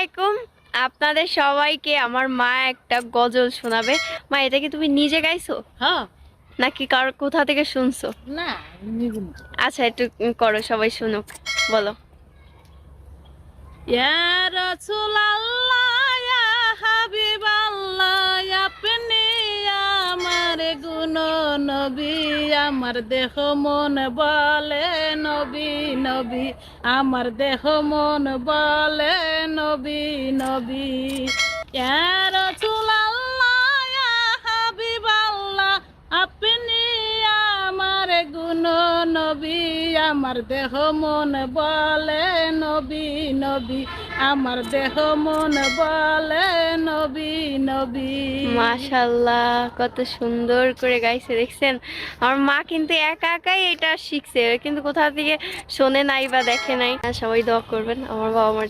আলাইকুম। আপনাদের সবাইকে আমার মা একটা গজল শোনাবে। মা, এটা কি তুমি নিজে গাইছো হ্যাঁ। নাকি কার কোথা থেকে শুনছো? না, নিগুম। আচ্ছা, একটু করো, সবাই শুনুক। বলো। ইয়া রাসূলুল্লাহ, ইয়া হাবিবাল্লাহ, আপনি আমার গুণ নবী, আমার দেহ মন বলে নবী নবী, আমার দেহ মন বলে নবী নবী। ইয়া রাসূলুল্লাহ, ইয়া হাবিবাল্লাহ, আপনি আমার গুণ নবী, আমার দেহ মন বলে নবী নবী, আমার দেহ মন বলে নবী নবী। মাশাআল্লাহ, কত সুন্দর করে গাইছে দেখছেন। আমার মা কিন্তু একা একাই এটা শিখছে, কিন্তু কোথা থেকে শোনে নাই বা দেখে নাই। সবাই দোয়া করবেন আমার বাবা মার